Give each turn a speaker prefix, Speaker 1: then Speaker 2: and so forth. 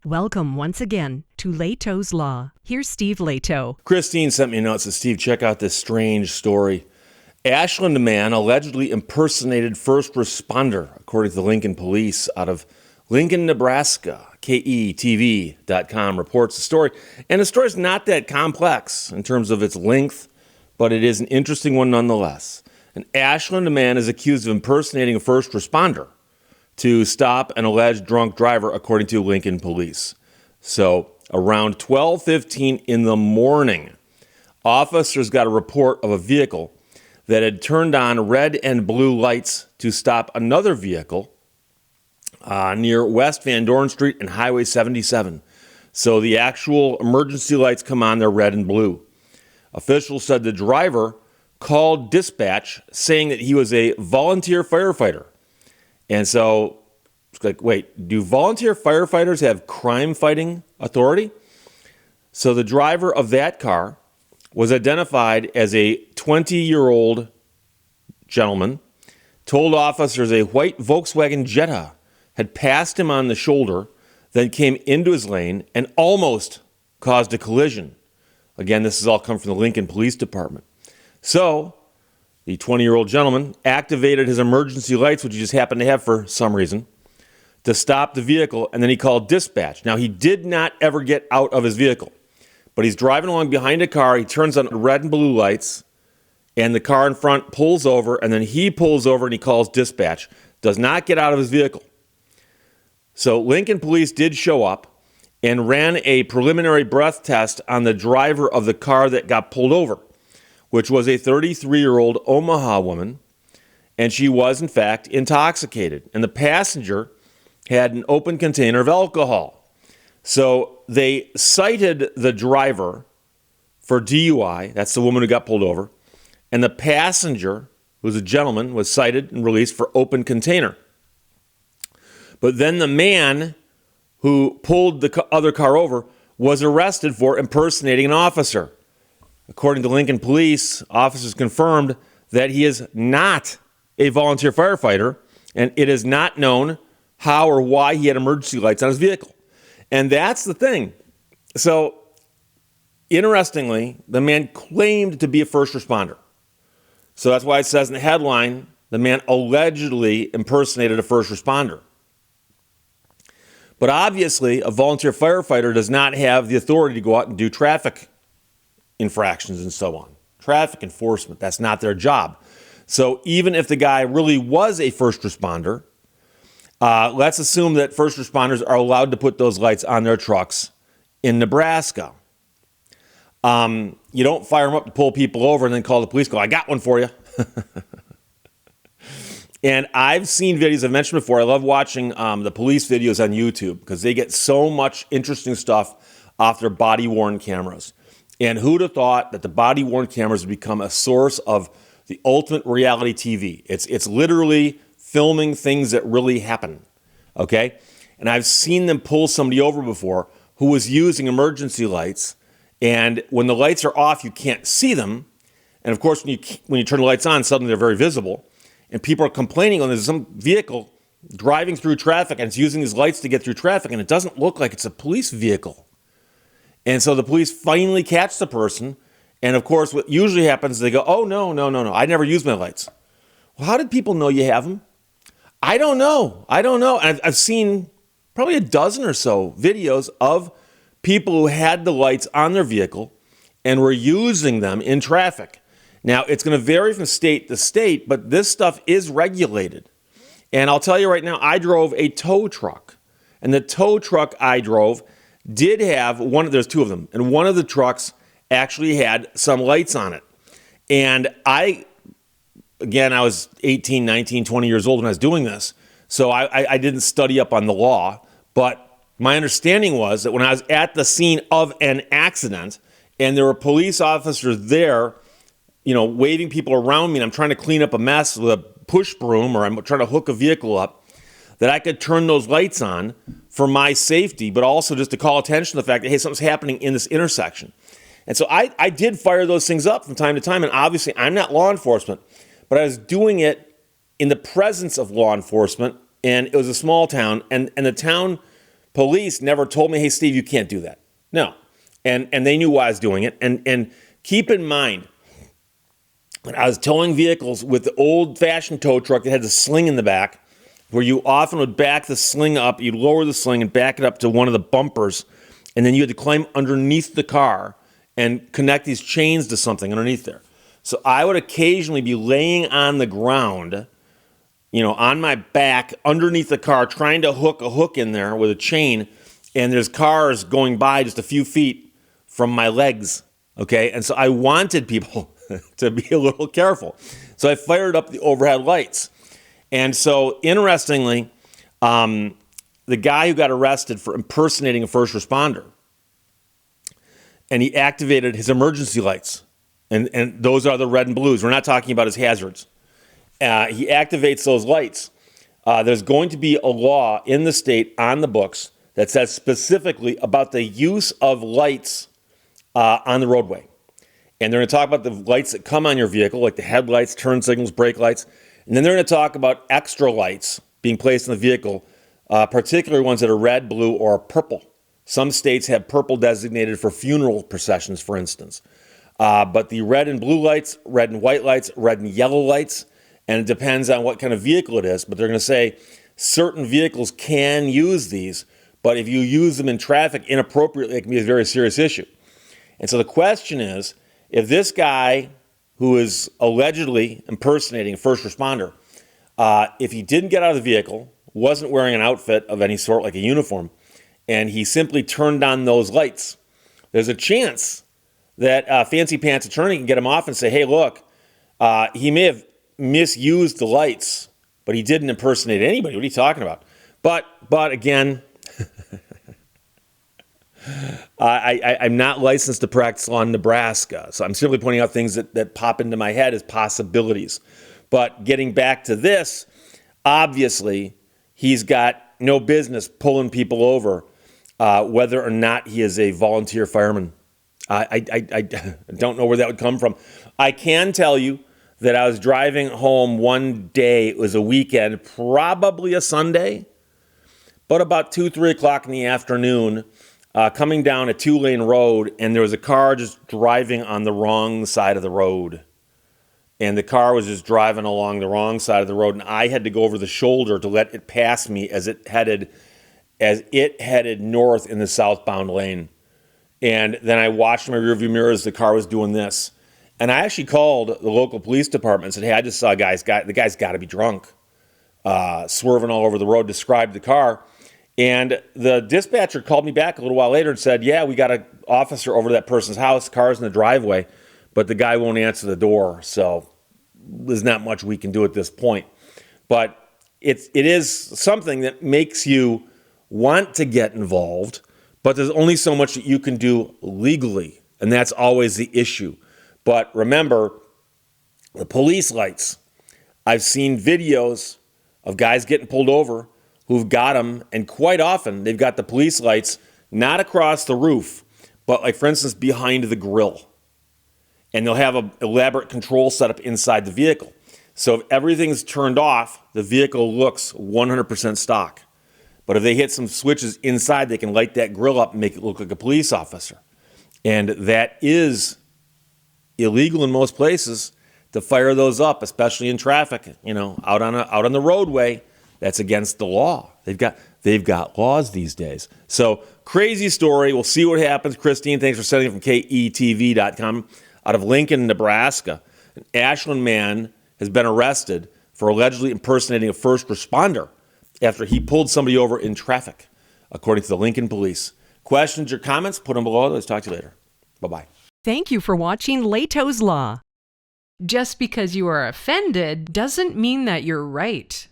Speaker 1: Welcome once again to Lehto's Law. Here's Steve Lehto.
Speaker 2: Christine sent me a note. Says, Steve, check out this strange story. Ashland man allegedly impersonated first responder, according to the Lincoln police out of Lincoln, Nebraska. KETV.com reports the story. And the story is not that complex in terms of its length, but it is an interesting one nonetheless. An Ashland man is accused of impersonating a first responder to stop an alleged drunk driver, according to Lincoln police. So around 12:15 in the morning, officers got a report of a vehicle that had turned on red and blue lights to stop another vehicle near West Van Dorn Street and Highway 77. So the actual emergency lights come on, they're red and blue. Officials said the driver called dispatch saying that he was a volunteer firefighter. And so it's like, wait, do volunteer firefighters have crime-fighting authority? So the driver of that car was identified as a 20-year-old gentleman, told officers a white Volkswagen Jetta had passed him on the shoulder, then came into his lane and almost caused a collision. Again, this has all come from the Lincoln Police Department. So the 20-year-old gentleman activated his emergency lights, which he just happened to have for some reason, to stop the vehicle, and then he called dispatch. Now, he did not ever get out of his vehicle, but he's driving along behind a car. He turns on red and blue lights, and the car in front pulls over, and then he pulls over and he calls dispatch. Does not get out of his vehicle. So Lincoln police did show up and ran a preliminary breath test on the driver of the car that got pulled over, which was a 33-year-old Omaha woman, and she was, in fact, intoxicated. And the passenger had an open container of alcohol. So they cited the driver for DUI. That's the woman who got pulled over. And the passenger, who was a gentleman, was cited and released for open container. But then the man who pulled the other car over was arrested for impersonating an officer. According to Lincoln police, officers confirmed that he is not a volunteer firefighter, and it is not known how or why he had emergency lights on his vehicle. And that's the thing. So, interestingly, the man claimed to be a first responder. So that's why it says in the headline, the man allegedly impersonated a first responder. But obviously, a volunteer firefighter does not have the authority to go out and do traffic infractions and so on. Traffic enforcement, that's not their job. So even if the guy really was a first responder, let's assume that first responders are allowed to put those lights on their trucks in Nebraska. You don't fire them up to pull people over and then call the police, go, I got one for you. And I've seen videos I've mentioned before. I love watching the police videos on YouTube because they get so much interesting stuff off their body-worn cameras. And who'd have thought that the body-worn cameras would become a source of the ultimate reality TV? It's literally filming things that really happen, okay? And I've seen them pull somebody over before who was using emergency lights, and when the lights are off, you can't see them. And of course, when you turn the lights on, suddenly they're very visible. And people are complaining when there's some vehicle driving through traffic and it's using these lights to get through traffic, and it doesn't look like it's a police vehicle. And so the police finally catch the person. And of course, what usually happens is they go, oh, no, I never use my lights. Well, how did people know you have them? I don't know. And I've seen probably a dozen or so videos of people who had the lights on their vehicle and were using them in traffic. Now, it's going to vary from state to state, but this stuff is regulated. And I'll tell you right now, I drove a tow truck. And the tow truck I drove did have there's two of them, and one of the trucks actually had some lights on it. And I was 18, 19, 20 years old when I was doing this, so I didn't study up on the law, but my understanding was that when I was at the scene of an accident and there were police officers there, waving people around me, and I'm trying to clean up a mess with a push broom, or I'm trying to hook a vehicle up, that I could turn those lights on for my safety, but also just to call attention to the fact that, hey, something's happening in this intersection. And so I did fire those things up from time to time, and obviously I'm not law enforcement, but I was doing it in the presence of law enforcement, and it was a small town, and the town Police never told me, hey, Steve, you can't do that. No. And they knew why I was doing it. And keep in mind, when I was towing vehicles with the old-fashioned tow truck that had the sling in the back, where you often would back the sling up, you'd lower the sling and back it up to one of the bumpers, and then you had to climb underneath the car and connect these chains to something underneath there. So I would occasionally be laying on the ground, on my back underneath the car, trying to hook a hook in there with a chain, and there's cars going by just a few feet from my legs, okay? And so I wanted people to be a little careful. So I fired up the overhead lights. And so, interestingly, the guy who got arrested for impersonating a first responder, and he activated his emergency lights, and those are the red and blues. We're not talking about his hazards. He activates those lights. There's going to be a law in the state on the books that says specifically about the use of lights on the roadway. And they're going to talk about the lights that come on your vehicle, like the headlights, turn signals, brake lights. And then they're going to talk about extra lights being placed in the vehicle, particularly ones that are red, blue, or purple. Some states have purple designated for funeral processions, for instance. But the red and blue lights, red and white lights, red and yellow lights, and it depends on what kind of vehicle it is. But they're going to say certain vehicles can use these, but if you use them in traffic inappropriately, it can be a very serious issue. And so the question is, if this guy who is allegedly impersonating a first responder, if he didn't get out of the vehicle, wasn't wearing an outfit of any sort, like a uniform, and he simply turned on those lights, there's a chance that a fancy pants attorney can get him off and say, hey, look, he may have misused the lights, but he didn't impersonate anybody. What are you talking about? But again, I'm not licensed to practice law in Nebraska, so I'm simply pointing out things that pop into my head as possibilities. But getting back to this, obviously, he's got no business pulling people over, whether or not he is a volunteer fireman. I don't know where that would come from. I can tell you that I was driving home one day, it was a weekend, probably a Sunday, but about 2, 3 o'clock in the afternoon, coming down a 2-lane road, and there was a car just driving on the wrong side of the road. And the car was just driving along the wrong side of the road, and I had to go over the shoulder to let it pass me as it headed north in the southbound lane. And then I watched my rearview mirror as the car was doing this. And I actually called the local police department and said, hey, I just saw the guy's got to be drunk, swerving all over the road, described the car. And the dispatcher called me back a little while later and said, yeah, we got an officer over to that person's house, car's in the driveway, but the guy won't answer the door. So there's not much we can do at this point. But it is something that makes you want to get involved, but there's only so much that you can do legally, and that's always the issue. But remember, the police lights. I've seen videos of guys getting pulled over who've got them, and quite often they've got the police lights not across the roof, but like, for instance, behind the grill. And they'll have an elaborate control setup inside the vehicle. So if everything's turned off, the vehicle looks 100% stock. But if they hit some switches inside, they can light that grill up and make it look like a police officer. And that is illegal in most places to fire those up, especially in traffic, out on the roadway. That's against the law. They've got laws these days. So crazy story. We'll see what happens. Christine, thanks for sending it from KETV.com. Out of Lincoln, Nebraska, an Ashland man has been arrested for allegedly impersonating a first responder after he pulled somebody over in traffic, according to the Lincoln police. Questions or comments? Put them below. Let's talk to you later. Bye-bye.
Speaker 1: Thank you for watching Lehto's Law. Just because you are offended doesn't mean that you're right.